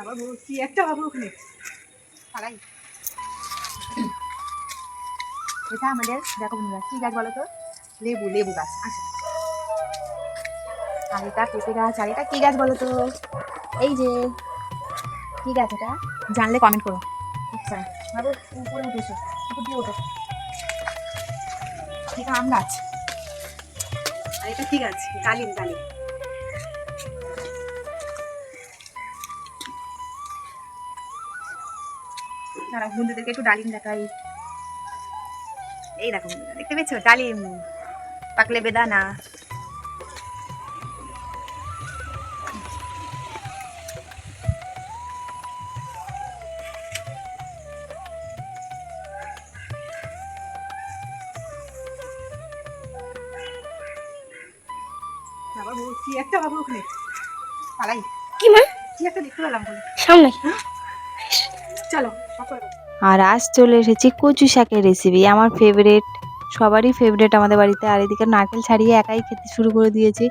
আবার কি একটা হবে ওখানে পালাই। এটা আমাদের দেখো বন্ধুরা কি গাছ বলো তো, লেবু লেবু গাছ। আচ্ছা, আর এটা পেঁপে গাছ। আর এটা কি গাছ বলো তো, এই যে কি গাছ এটা, জানলে কমেন্ট করো। আচ্ছা বাবু উপরে উঠেছো, উপর দিয়ে ওঠো। এটা আম গাছ। আর এটা কি গাছ, ডালিম ডালিম। দাঁড়াও বন্ধুদেরকে একটু ডালিম দেখাই। এই দেখো বন্ধুরা, দেখতে পেয়েছো ডালিম, পাকলে বেদানা। বাবু কি একটা বাবু ওখানে পালাই। কি মা, কি একটা দেখতে পেলাম বলে সামনে। চলো। আর আজ চলে এসেছি কচু শাকের রেসিপি, আমার ফেভারিট, সবারই ফেভারিট আমাদের বাড়িতে। আর এদিকে নারকেল ছাড়িয়ে একাই খেতে শুরু করে দিয়েছি।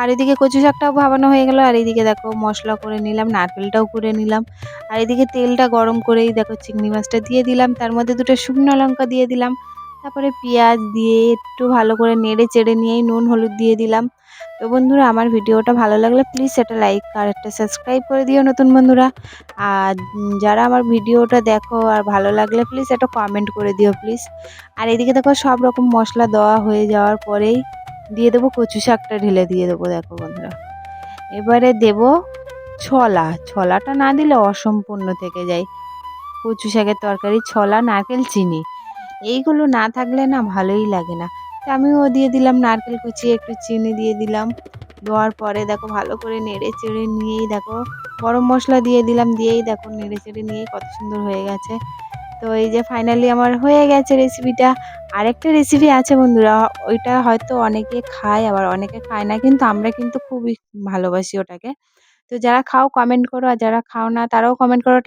আর এদিকে কচু শাকটাও ভাবানো হয়ে গেল। আর এইদিকে দেখো মশলা করে নিলাম, নারকেলটাও করে নিলাম। আর এদিকে তেলটা গরম করেই দেখো চিংড়ি মাছটা দিয়ে দিলাম, তার মধ্যে দুটো শুকনো লঙ্কা দিয়ে দিলাম, তারপরে পেঁয়াজ দিয়ে একটু ভালো করে নেড়ে চেড়ে নিয়েই নুন হলুদ দিয়ে দিলাম। তো বন্ধুরা আমার ভিডিওটা ভালো লাগলে প্লিজ একটা লাইক আর একটা সাবস্ক্রাইব করে দিও নতুন বন্ধুরা। আর যারা আমার ভিডিওটা দেখো আর ভালো লাগলে প্লিজ একটা কমেন্ট করে দিও প্লিজ। আর এদিকে দেখো সব রকম মশলা দেওয়া হয়ে যাওয়ার পরেই দিয়ে দেবো কচু শাকটা, ঢেলে দিয়ে দেবো দেখো বন্ধুরা। এবারে দেব ছোলা, ছোলাটা না দিলে অসম্পূর্ণ থেকে যায় কচু শাকের তরকারি। ছোলা, নারকেল, চিনি এইগুলো না থাকলে না ভালোই লাগে না। তো আমিও দিয়ে দিলাম নারকেল কুচিয়ে, একটু চিনি দিয়ে দিলাম। দেওয়ার পরে দেখো ভালো করে নেড়ে চেড়ে নিয়েই দেখো গরম মশলা দিয়ে দিলাম, দিয়েই দেখো নেড়ে চেড়ে নিয়েই কত সুন্দর হয়ে গেছে। তো এই যে ফাইনালি আমার হয়ে গেছে রেসিপিটা। আরেকটা রেসিপি আছে বন্ধুরা, ওইটা হয়তো অনেকে খায় আবার অনেকে খায় না, কিন্তু আমরা কিন্তু খুবই ভালোবাসি ওটাকে। তো যারা খাও কমেন্ট করো, আর যারা খাও না তারাও কমেন্ট করো।